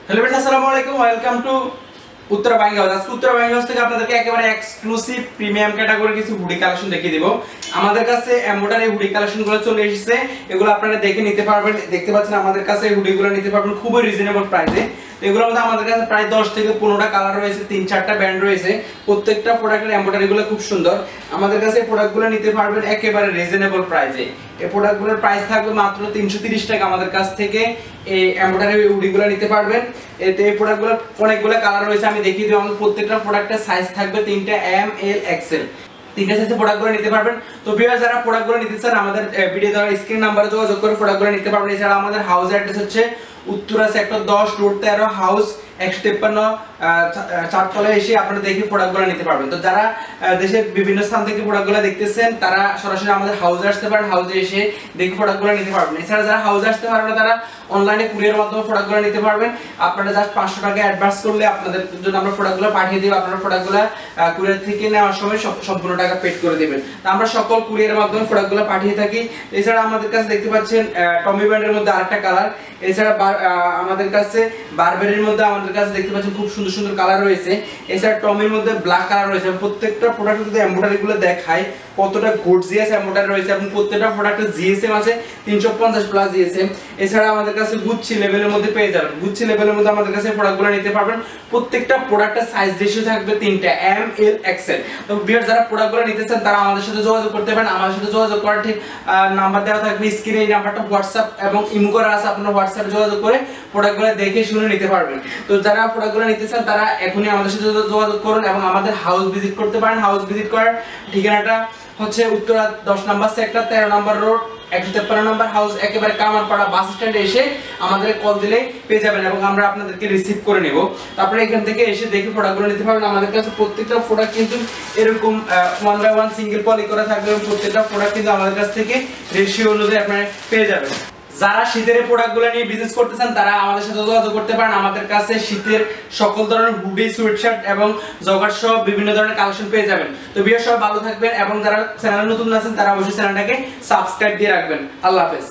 Hello friends, আসসালামু আলাইকুম। Welcome to Uttara buying house. আজকে উত্তরা বাইং হাউস থেকে আপনাদেরকে একেবারে এক্সক্লুসিভ প্রিমিয়াম ক্যাটাগরি কিছু হুডি কালেকশন দেখিয়ে দিব। আমাদের কাছে এমব্রয়ডারি হুডি কালেকশনগুলো চলে এসেছে, এগুলো আপনারা দেখে নিতে পারবেন। দেখতে পাচ্ছেন আমাদের কাছে এই হুডিগুলো নিতে পারবেন খুবই রিজনেবল প্রাইসে। এগুলোর মধ্যে আমাদের কাছে প্রায় 10 থেকে 15টা কালার রয়েছে, 3-4টা ব্র্যান্ড রয়েছে। প্রত্যেকটা প্রোডাক্টের এমব্রয়ডারিগুলো খুব সুন্দর। আমাদের কাছে এই প্রোডাক্টগুলো নিতে পারবেন একেবারে রিজনেবল প্রাইসে। এই প্রোডাক্টগুলোর প্রাইস থাকবে মাত্র 330 টাকা। আমাদের কাছ থেকে এই এমব্রয়ডারি হুডিগুলো নিতে পারবেন। এতে এই প্রোডাক্টগুলো অনেকগুলো কালার রয়েছে, আমি দেখিয়ে দিই। আমাদের প্রত্যেকটা প্রোডাক্টের সাইজ থাকবে 3টা এম, এল, এক্সেল। 3টা সাইজে প্রোডাক্টগুলো নিতে পারবেন। তো ভিউয়ার্স, যারা প্রোডাক্টগুলো নিতে চান আমাদের ভিডিও দেওয়া স্ক্রিন নাম্বারে যোগাযোগ করে প্রোডাক্টগুলো নিতে পারবেন। এছাড়া আমাদের হাউস অ্যাড্রেস হচ্ছে উত্তরা সেক্টর 10 রোড 13 হাউস 153 চারতলায় এসে আপনারা দেখে প্রোডাক্টগুলো নিতে পারবেন। তো যারা দেশের বিভিন্ন স্থান থেকে প্রোডাক্টগুলো দেখতেছেন তারা সরাসরি আমাদের হাউসে আসতে পারেন, হাউসে এসে দেখে প্রোডাক্টগুলো নিতে পারবেন। এছাড়া যারা হাউসে আসতে পারবেন না তারা অনলাইনে কুরিয়ার মাধ্যমে প্রোডাক্টগুলো নিতে পারবেন। আপনারা জাস্ট 500 টাকা অ্যাডভান্স করলে আপনাদের জন্য আমরা প্রোডাক্টগুলো পাঠিয়ে দেব। আপনারা প্রোডাক্টগুলো কুরিয়ার থেকে নেওয়ার সময় সম্পূর্ণ টাকা পেড করে দেবেন। তো আমরা সকল কুরিয়ারের মাধ্যমে প্রোডাক্টগুলো পাঠিয়ে থাকি। এছাড়া আমাদের কাছে দেখতে পাচ্ছেন টমি ব্র্যান্ডের মধ্যে আরেকটা কালার। এছাড়া আমাদের কাছে বারবেরির মধ্যে আমাদের কাছে দেখতে পাচ্ছেন খুব সুন্দর সুন্দর কালার রয়েছে। এছাড়া টমির মধ্যে ব্ল্যাক কালার রয়েছে। প্রত্যেকটা প্রোডাক্টের যদি এমব্রয়ডারিগুলো দেখায় কতটা গর্জিয়াস এমব্রয়ডারি রয়েছে এবং প্রত্যেকটা প্রোডাক্টের জিএসএম আছে 350 প্লাস জিএসএম। এছাড়া আমাদের কাছে গুচ্ছি লেভেলের মধ্যে পেয়ে যাবেন। গুচ্ছি লেভেলের মধ্যে আমাদের কাছে প্রোডাক্টগুলো নিতে পারবেন। প্রত্যেকটা প্রোডাক্টের সাইজ রেশিও থাকবে 3টা এম, এল, এক্সেল। তো ভিউয়ার যারা প্রোডাক্টগুলো নিতে চান তারা আমাদের সাথে যোগাযোগ করতে পারেন। আমাদের সাথে যোগাযোগ করার ঠিক নাম্বার দেওয়া থাকবে স্ক্রিনে। এই নাম্বারটা হোয়াটসঅ্যাপ এবং ইমো করা আছে, আপনারা হোয়াটসঅ্যাপে যোগাযোগ করে প্রোডাক্টগুলো দেখে শুনে নিতে পারবেন। তো যারা প্রোডাক্টগুলো নিতে চান তারা এখনই আমাদের সাথে যোগাযোগ করুন এবং আমাদের হাউস ভিজিট করতে পারেন। হাউস ভিজিট করার ঠিকানাটা হচ্ছে উত্তরা 10 নম্বর সেক্টর 13 নম্বর রোড 153 নম্বর হাউস, একেবারে কামারপাড়া বাস স্ট্যান্ডে এসে আমাদের কল দিলেই পেয়ে যাবেন এবং আমরা আপনাদেরকে রিসিভ করে নেব। তারপরে এখান থেকে এসে দেখে প্রোডাক্টগুলো নিতে পারবেন। আমাদের কাছে প্রত্যেকটা প্রোডাক্ট কিন্তু এরকম 1 বাই 1 সিঙ্গেল পলি করা থাকবে এবং প্রত্যেকটা প্রোডাক্ট কিন্তু আমাদের কাছ থেকে রেশিও অনুযায়ী আপনারা পেয়ে যাবেন। যারা শীতের প্রোডাক্টগুলো নিয়ে বিজনেস করতে চান তারা আমাদের সাথে যোগাযোগ করতে পারেন। আমাদের কাছে শীতের সকল ধরনের হুডি, সোয়েটশার্ট এবং জগার সহ বিভিন্ন ধরনের কালেকশন পেয়ে যাবেন। তো ভিউয়ার সবাই ভালো থাকবেন এবং যারা চ্যানেলে নতুন আছেন তারা অবশ্যই চ্যানেলটাকে সাবস্ক্রাইব দিয়ে রাখবেন। আল্লাহ হাফেজ।